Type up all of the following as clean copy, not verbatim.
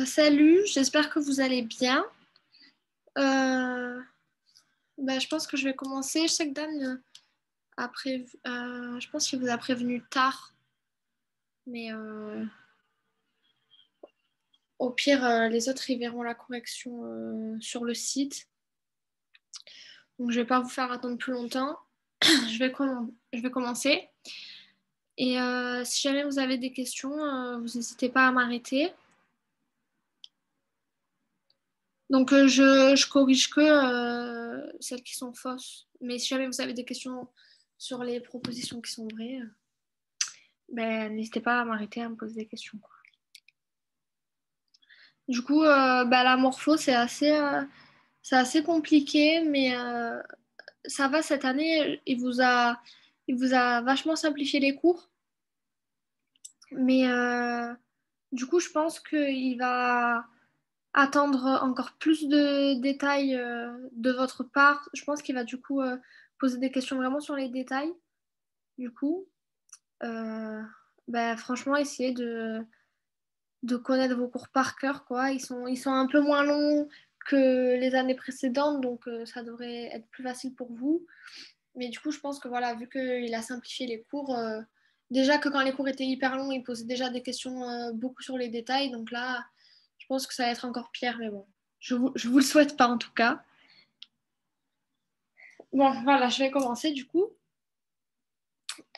Salut, j'espère que vous allez bien. Euh, je pense que je vais commencer. Je sais que Dan je pense qu'il vous a prévenu tard, mais au pire, les autres ils verront la correction sur le site. Donc je vais pas vous faire attendre plus longtemps. Je vais commencer. Et si jamais vous avez des questions, vous n'hésitez pas à m'arrêter. Donc je corrige que celles qui sont fausses. Mais si jamais vous avez des questions sur les propositions qui sont vraies, n'hésitez pas à m'arrêter à me poser des questions, quoi. Du coup, la morpho, c'est assez compliqué, mais ça va cette année. Il vous a vachement simplifié les cours. Mais du coup, je pense qu'il va attendre encore plus de détails de votre part. Je pense qu'il va du coup poser des questions vraiment sur les détails. Du coup, euh, franchement, essayez de connaître vos cours par cœur, quoi. Ils sont un peu moins longs que les années précédentes, donc ça devrait être plus facile pour vous. Mais du coup, je pense que voilà, vu qu'il a simplifié les cours, déjà que quand les cours étaient hyper longs, il posait déjà des questions beaucoup sur les détails. Donc là, je pense que ça va être encore pire, mais bon, je vous le souhaite pas en tout cas. Bon, voilà, je vais commencer du coup.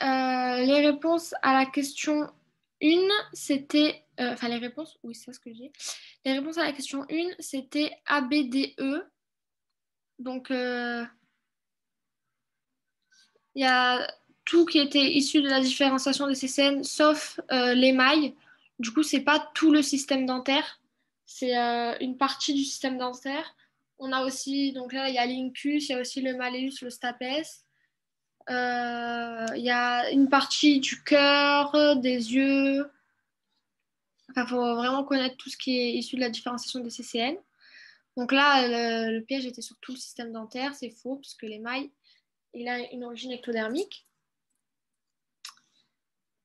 Les réponses à la question 1, c'était. Enfin, les réponses, oui, c'est ça ce que j'ai. Les réponses à la question 1, c'était A, B, D, E. Donc, il y a tout qui était issu de la différenciation des CCN, sauf l'émail. Du coup, c'est pas tout le système dentaire, c'est une partie du système dentaire. On a aussi, donc là, il y a l'incus, il y a aussi le malleus, le stapes. Il y a une partie du cœur, des yeux. Enfin, il faut vraiment connaître tout ce qui est issu de la différenciation des CCN. Donc là, le piège était sur tout le système dentaire, c'est faux, puisque l'émail, il a une origine ectodermique.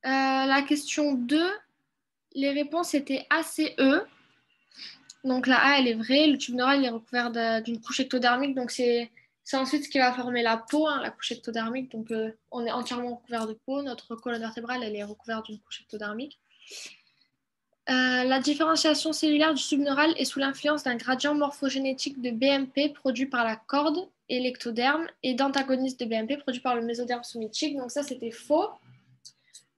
La question 2, les réponses étaient A, C, E. Donc la A, elle est vraie. Le tube neural il est recouvert d'une couche ectodermique. Donc c'est ensuite ce qui va former la peau, hein, la couche ectodermique. Donc on est entièrement recouvert de peau. Notre colonne vertébrale, elle est recouverte d'une couche ectodermique. La différenciation cellulaire du subneural est sous l'influence d'un gradient morphogénétique de BMP produit par la corde et l'ectoderme et d'antagonistes de BMP produit par le mésoderme somitique. Donc ça, c'était faux,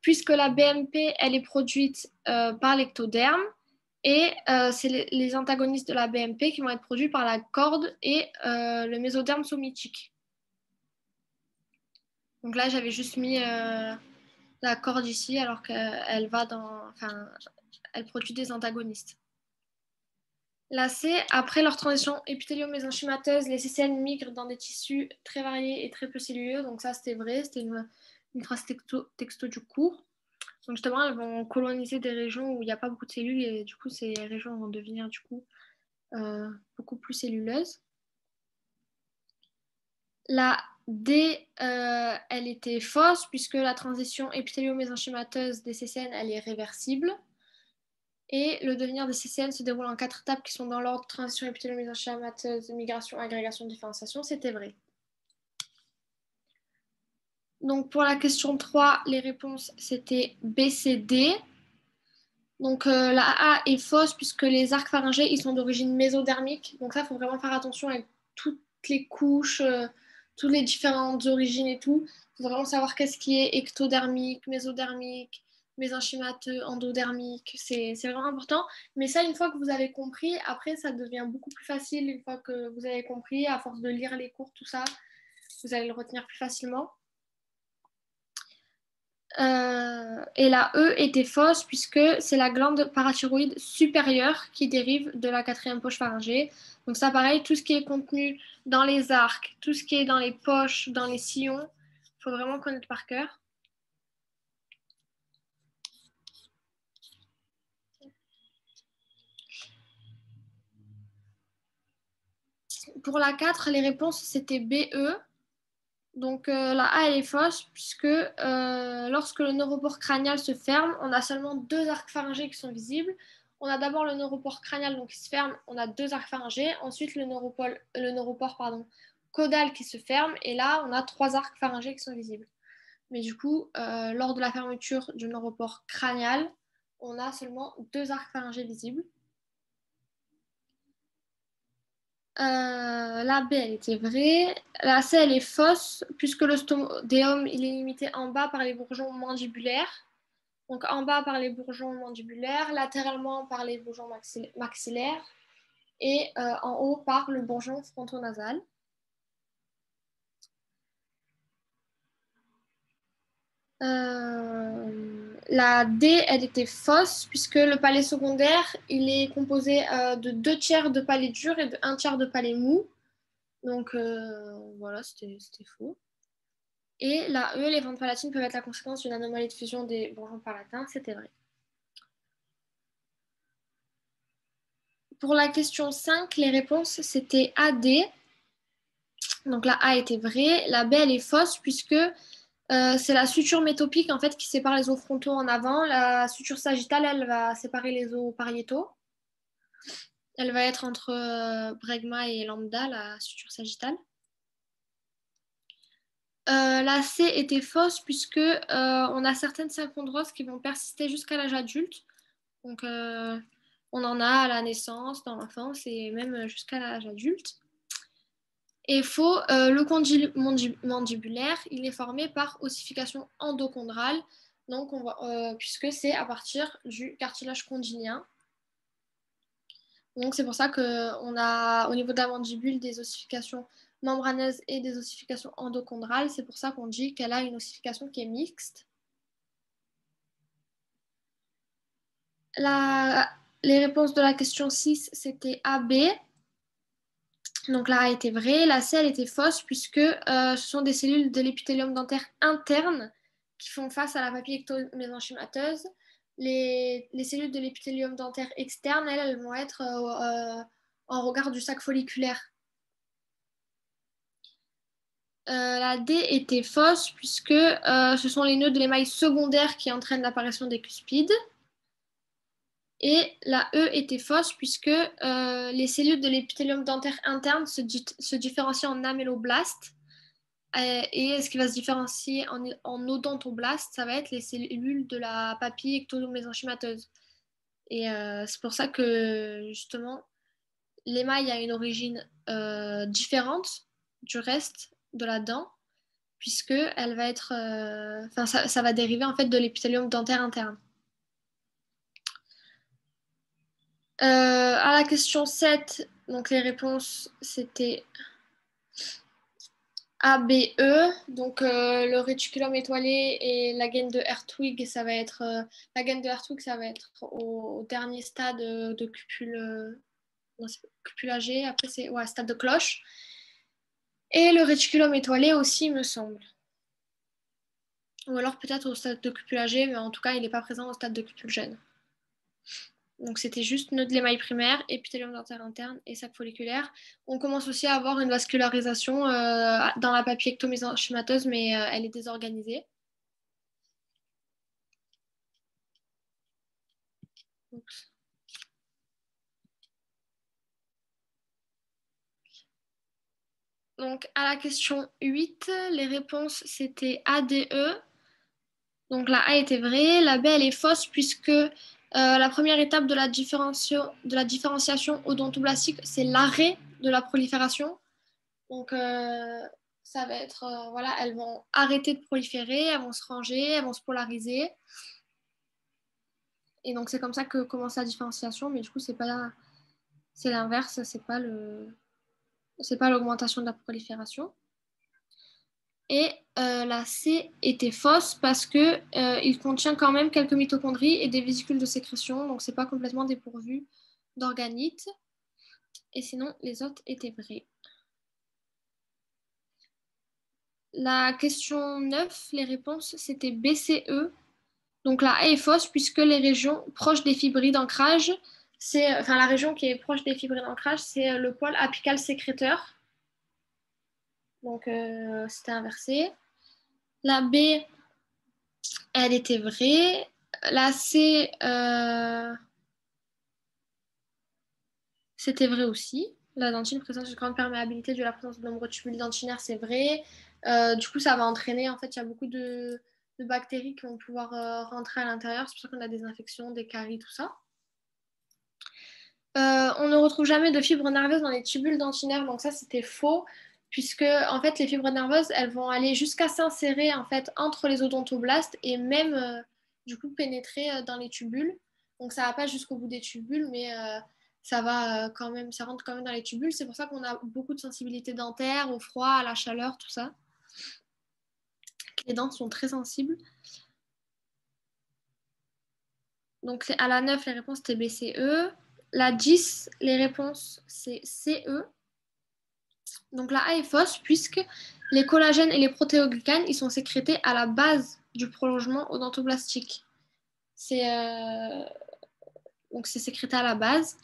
puisque la BMP, elle est produite par l'ectoderme et c'est les antagonistes de la BMP qui vont être produits par la corde et le mésoderme somitique. Donc là, j'avais juste mis la corde ici alors qu'elle va dans... Enfin, elle produit des antagonistes. La C, après leur transition épithélio-mésenchymateuse, les CCN migrent dans des tissus très variés et très peu celluleux. Donc ça, c'était vrai, c'était une phrase texto du cours. Donc justement, elles vont coloniser des régions où il n'y a pas beaucoup de cellules et du coup, ces régions vont devenir du coup beaucoup plus celluleuses. La D, elle était fausse puisque la transition épithélio-mésenchymateuse des CCN, elle est réversible. Et le devenir des CCN se déroule en 4 étapes qui sont dans l'ordre transition épithélio-mésenchymateuse, migration, agrégation, différenciation. C'était vrai. Donc pour la question 3, les réponses c'était B, C, D. Donc la A est fausse puisque les arcs pharyngés ils sont d'origine mésodermique. Donc ça, il faut vraiment faire attention avec toutes les couches, toutes les différentes origines et tout. Il faut vraiment savoir qu'est-ce qui est ectodermique, mésodermique, mésenchymateux, endodermique. C'est vraiment important. Mais ça, une fois que vous avez compris, après, ça devient beaucoup plus facile. Une fois que vous avez compris, à force de lire les cours, tout ça, vous allez le retenir plus facilement. Et la E était fausse puisque c'est la glande parathyroïde supérieure qui dérive de la quatrième poche pharyngée. Donc ça, pareil, tout ce qui est contenu dans les arcs, tout ce qui est dans les poches, dans les sillons, il faut vraiment connaître par cœur. Pour la 4, les réponses, c'était B, E. Donc la A, elle est fausse puisque lorsque le neuropore crânial se ferme, on a seulement 2 arcs pharyngés qui sont visibles. On a d'abord le neuropore crânial donc, qui se ferme, on a 2 arcs pharyngés. Ensuite, le neuropore caudal qui se ferme. Et là, on a 3 arcs pharyngés qui sont visibles. Mais du coup, lors de la fermeture du neuropore crânial, on a seulement 2 arcs pharyngés visibles. La B, elle était vraie. La C, elle est fausse, puisque le stomodéum, il est limité en bas par les bourgeons mandibulaires. Donc en bas par les bourgeons mandibulaires, latéralement par les bourgeons maxillaires et en haut par le bourgeon frontonasal. La D, elle était fausse, puisque le palais secondaire, il est composé de 2 tiers de palais durs et de 1 tiers de palais mou. Donc voilà, c'était faux. Et la E, les fentes palatines peuvent être la conséquence d'une anomalie de fusion des bourgeons palatins. C'était vrai. Pour la question 5, les réponses, c'était A, D. Donc la A était vraie. La B, elle est fausse, puisque c'est la suture métopique en fait, qui sépare les os frontaux en avant. La suture sagittale, elle va séparer les os pariétaux. Elle va être entre bregma et lambda, la suture sagittale. La C était fausse puisque on a certaines synchondroses qui vont persister jusqu'à l'âge adulte. Donc, on en a à la naissance, dans l'enfance et même jusqu'à l'âge adulte. Et faux, le condyle mandibulaire, il est formé par ossification endochondrale, donc puisque c'est à partir du cartilage condylien. Donc c'est pour ça qu'on a au niveau de la mandibule des ossifications membraneuses et des ossifications endochondrales. C'est pour ça qu'on dit qu'elle a une ossification qui est mixte. Les réponses de la question 6, c'était A, B. Donc la A était vraie. La C, elle était fausse puisque ce sont des cellules de l'épithélium dentaire interne qui font face à la papille ectomésenchymateuse. Les cellules de l'épithélium dentaire externe, elles vont être en regard du sac folliculaire. La D était fausse puisque ce sont les nœuds de l'émail secondaire qui entraînent l'apparition des cuspides. Et la E était fausse puisque les cellules de l'épithélium dentaire interne se différencient en améloblastes. Et ce qui va se différencier en odontoblastes, ça va être les cellules de la papille ectomésenchymateuse. Et c'est pour ça que justement, l'émail a une origine différente du reste de la dent, puisque elle va être, ça va dériver en fait de l'épithélium dentaire interne. À la question 7, donc les réponses c'était A, B, E. Donc le réticulum étoilé et la gaine de Hertwig, ça va être la gaine de Hertwig, ça va être au dernier stade de cupule, non, cupulagé. Après c'est stade de cloche. Et le réticulum étoilé aussi, me semble. Ou alors peut-être au stade de cupulagé, mais en tout cas, il n'est pas présent au stade de cupulgène. Donc c'était juste nœud de l'émail primaire, épithélium dentaire interne et sac folliculaire. On commence aussi à avoir une vascularisation dans la papille ectomésenchymateuse, mais elle est désorganisée. Oups. Donc à la question 8, les réponses c'était A, D, E. Donc la A était vraie, la B elle est fausse puisque la première étape de la différenciation odontoblastique, c'est l'arrêt de la prolifération. Donc ça va être, voilà, elles vont arrêter de proliférer, elles vont se ranger, elles vont se polariser. Et donc c'est comme ça que commence la différenciation, mais du coup c'est l'inverse, c'est pas l'augmentation de la prolifération. Et la C était fausse parce que il contient quand même quelques mitochondries et des vésicules de sécrétion, donc c'est pas complètement dépourvu d'organites. Et sinon, les autres étaient vraies. La question 9, les réponses, c'était B, C, E. Donc la A est fausse puisque les régions proches des fibrilles d'ancrage, la région qui est proche des fibrilles d'ancrage, c'est le poil apical sécréteur. Donc c'était inversé. La B, elle était vraie. La C, c'était vrai aussi. La dentine présente une grande perméabilité due à la présence de nombreux tubules dentinaires, c'est vrai. Du coup, ça va entraîner, en fait, il y a beaucoup de bactéries qui vont pouvoir rentrer à l'intérieur. C'est pour ça qu'on a des infections, des caries, tout ça. On ne retrouve jamais de fibres nerveuses dans les tubules dentinaires, donc ça c'était faux, puisque en fait les fibres nerveuses elles vont aller jusqu'à s'insérer en fait entre les odontoblastes et même du coup pénétrer dans les tubules. Donc ça va pas jusqu'au bout des tubules, mais ça va quand même, ça rentre quand même dans les tubules. C'est pour ça qu'on a beaucoup de sensibilité dentaire, au froid, à la chaleur, tout ça. Les dents sont très sensibles. Donc à la 9 les réponses étaient B, C, E. La 10 les réponses c'est C, E. Donc la A est fausse puisque les collagènes et les protéoglycanes, ils sont sécrétés à la base du prolongement odontoblastique. C'est donc c'est sécrété à la base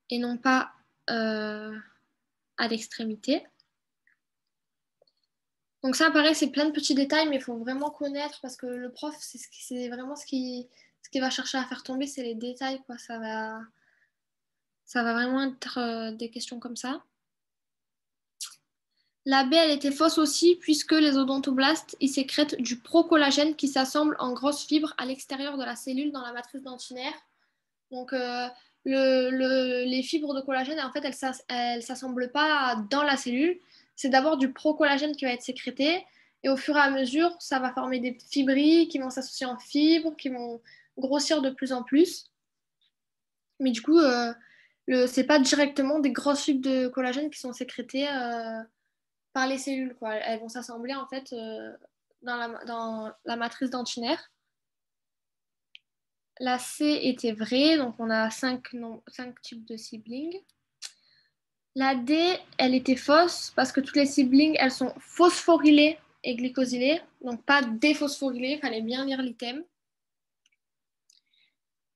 et non pas à l'extrémité. Donc ça, pareil, c'est plein de petits détails, mais il faut vraiment connaître parce que le prof, c'est vraiment ce qui va chercher à faire tomber, c'est les détails, quoi. Ça va vraiment être des questions comme ça. La B, elle était fausse aussi, puisque les odontoblastes, ils sécrètent du procollagène qui s'assemble en grosses fibres à l'extérieur de la cellule dans la matrice dentinaire. Donc, les fibres de collagène, en fait, elles ne s'assemblent pas dans la cellule. C'est d'abord du procollagène qui va être sécrété. Et au fur et à mesure, ça va former des fibrilles qui vont s'associer en fibres, qui vont grossir de plus en plus. Mais du coup, c'est pas directement des grosses fibres de collagène qui sont sécrétées par les cellules, quoi. Elles vont s'assembler en fait dans la matrice dentinaire. La C était vraie, donc on a 5 types de siblings. La D, elle était fausse parce que toutes les siblings, elles sont phosphorylées et glycosylées, donc pas déphosphorylées, il fallait bien lire l'item.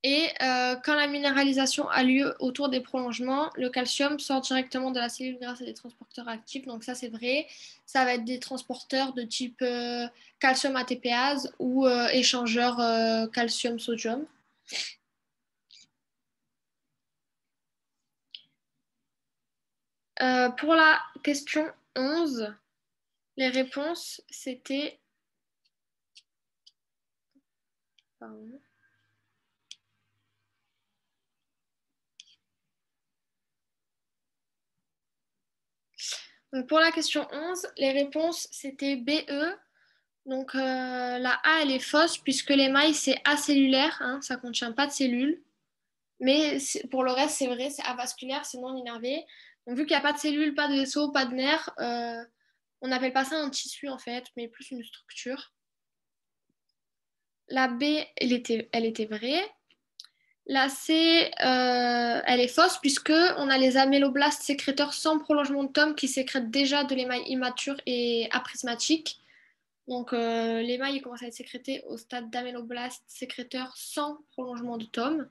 Et quand la minéralisation a lieu autour des prolongements, le calcium sort directement de la cellule grâce à des transporteurs actifs. Donc ça, c'est vrai. Ça va être des transporteurs de type calcium ATPase ou échangeur calcium-sodium. Pour la question 11, les réponses, c'était... Pardon. Donc pour la question 11, les réponses, c'était BE. Donc la A, elle est fausse puisque l'émail, c'est acellulaire, hein, ça ne contient pas de cellules. Mais pour le reste, c'est vrai, c'est avasculaire, c'est non innervé. Donc vu qu'il n'y a pas de cellules, pas de vaisseau, pas de nerfs, on n'appelle pas ça un tissu en fait, mais plus une structure. La B, elle était vraie. La C, elle est fausse puisque on a les améloblastes sécréteurs sans prolongement de tome qui sécrètent déjà de l'émail immature et aprismatique. Donc l'émail commence à être sécrété au stade d'améloblaste sécréteur sans prolongement de tome,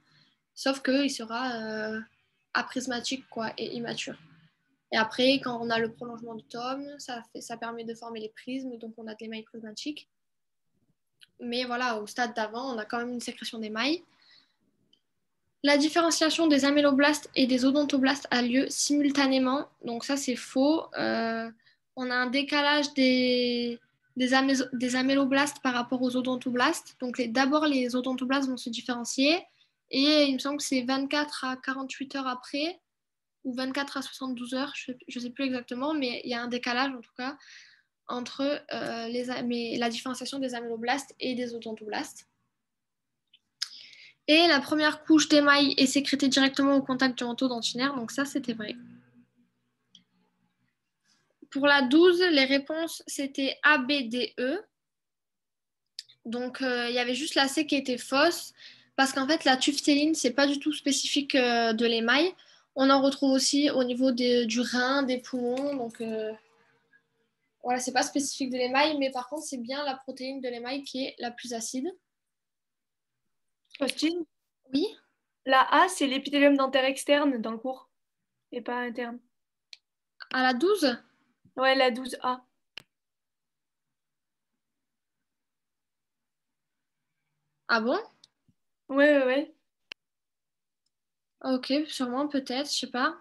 sauf qu'il sera aprismatique quoi, et immature. Et après, quand on a le prolongement de tome, ça permet de former les prismes, donc on a de l'émail prismatique. Mais voilà, au stade d'avant, on a quand même une sécrétion d'émail. La différenciation des améloblastes et des odontoblastes a lieu simultanément, donc ça c'est faux. On a un décalage des améloblastes par rapport aux odontoblastes. Donc d'abord les odontoblastes vont se différencier et il me semble que c'est 24 à 48 heures après ou 24 à 72 heures, je ne sais plus exactement, mais il y a un décalage en tout cas entre la différenciation des améloblastes et des odontoblastes. Et la première couche d'émail est sécrétée directement au contact du manteau dentinaire, donc ça c'était vrai. Pour la 12, les réponses c'était A, B, D, E. Donc il y avait juste la C qui était fausse, parce qu'en fait la tuftéline, c'est pas du tout spécifique de l'émail. On en retrouve aussi au niveau du rein, des poumons, donc voilà, c'est pas spécifique de l'émail, mais par contre c'est bien la protéine de l'émail qui est la plus acide. Faustine, Oui, la A, c'est l'épithélium dentaire externe dans le cours, et pas interne. à la 12. Ouais, la 12A. Ah bon? Ouais, ouais, ouais. Ok, sûrement, peut-être, je sais pas.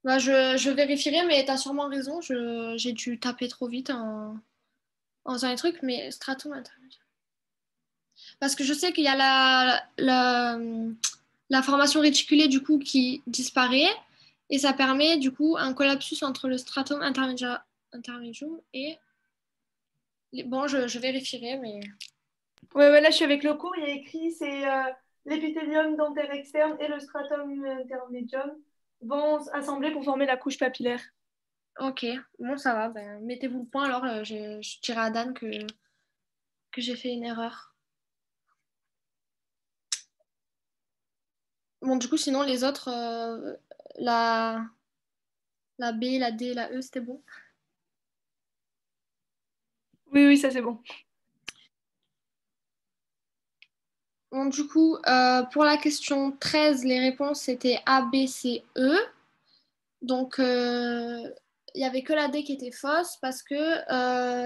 Bah, je vérifierai, mais t'as sûrement raison. J'ai dû taper trop vite en faisant les trucs, mais stratum intermédiaire. Parce que je sais qu'il y a la formation réticulée du coup qui disparaît et ça permet du coup un collapsus entre le stratum intermedium et bon, je vérifierai, mais Ouais, là, je suis avec le cours. Il y a écrit, c'est l'épithélium dentaire externe et le stratum intermédium vont assembler pour former la couche papillaire. ok, bon, ça va. Ben, mettez-vous le point alors. Je dirai à Dan que j'ai fait une erreur. Bon, du coup, sinon, les autres, la, la B, la D, la E, c'était bon. Oui, ça c'est bon. Bon, du coup, pour la question 13, les réponses c'était A, B, C, E. Donc, il n'y avait que la D qui était fausse parce que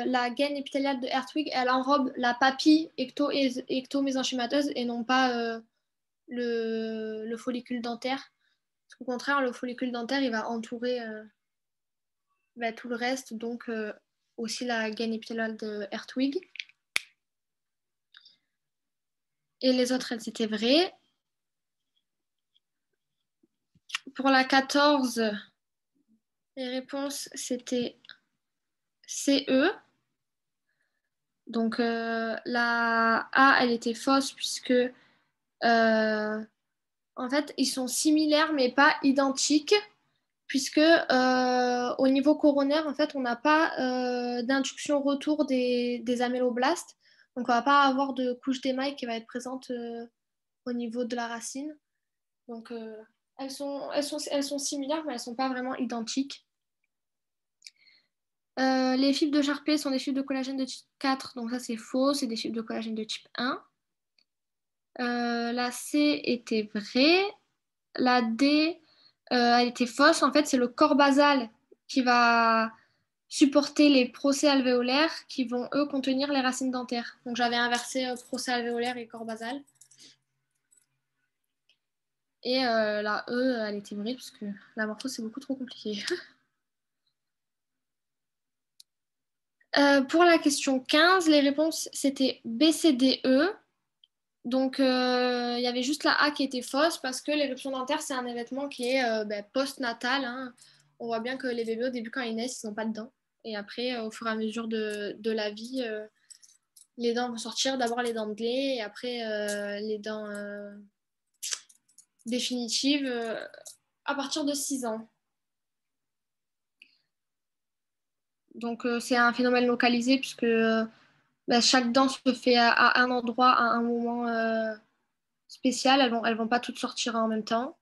la gaine épithéliale de Hertwig, elle enrobe la papille ectomésenchymateuse et non pas le follicule dentaire. Parce qu'au contraire, le follicule dentaire, il va entourer tout le reste, donc aussi la gaine épithéliale de Hertwig. Et les autres, elles étaient vraies. Pour la 14, les réponses, c'était CE. Donc la A, elle était fausse puisque en fait, ils sont similaires mais pas identiques puisque au niveau coronaire, en fait, on n'a pas d'induction retour des améloblastes. Donc on va pas avoir de couche d'émail qui va être présente au niveau de la racine. Donc elles sont similaires mais elles sont pas vraiment identiques. Les fibres de Charpé sont des fibres de collagène de type 4, donc ça c'est faux, c'est des fibres de collagène de type 1. La C était vraie. La D, elle était fausse. En fait, c'est le corps basal qui va supporter les procès alvéolaires qui vont, eux, contenir les racines dentaires. Donc j'avais inversé procès alvéolaire et corps basal. Et la E, elle était vraie parce que la morphose, c'est beaucoup trop compliqué. Pour la question 15, les réponses, c'était B, C, D, E. Donc, il y avait juste la A qui était fausse parce que l'éruption dentaire, c'est un événement qui est post-natal, hein. On voit bien que les bébés, au début, quand ils naissent, ils n'ont pas de dents. Et après, au fur et à mesure de la vie, les dents vont sortir. D'abord les dents de lait et après les dents définitives à partir de 6 ans. Donc, c'est un phénomène localisé puisque chaque dent se fait à un endroit, à un moment spécial. Elles vont pas toutes sortir en même temps.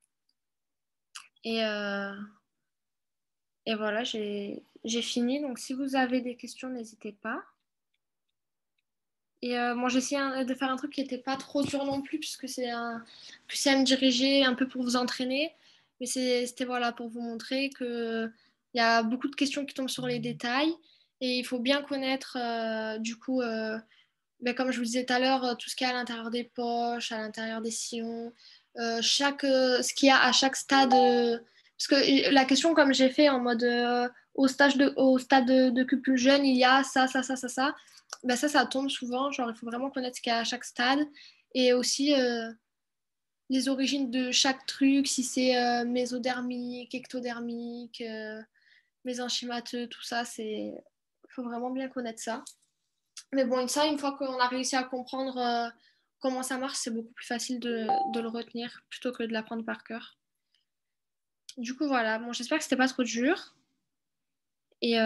Et, et voilà, j'ai fini. Donc, si vous avez des questions, n'hésitez pas. Et moi, j'ai essayé de faire un truc qui n'était pas trop dur non plus, puisque c'est un QCM dirigé un peu pour vous entraîner. Mais c'était voilà, pour vous montrer qu'il y a beaucoup de questions qui tombent sur les détails. Et il faut bien connaître, du coup, comme je vous disais tout à l'heure, tout ce qu'il y a à l'intérieur des poches, à l'intérieur des sillons, ce qu'il y a à chaque stade. Parce que la question, comme j'ai fait en mode au stade de cupule jeune, il y a ça. Ben ça tombe souvent. Genre, il faut vraiment connaître ce qu'il y a à chaque stade. Et aussi les origines de chaque truc, si c'est mésodermique, ectodermique, mésenchymateux, tout ça, il faut vraiment bien connaître ça. Mais bon, ça, une fois qu'on a réussi à comprendre comment ça marche, c'est beaucoup plus facile de le retenir plutôt que de l'apprendre par cœur. Du coup, voilà. Bon, j'espère que c'était pas trop dur. Et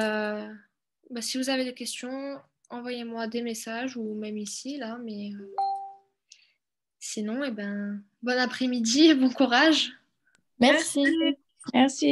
si vous avez des questions, envoyez-moi des messages ou même ici, là. Mais sinon, bon après-midi et bon courage. Merci. Merci. Merci.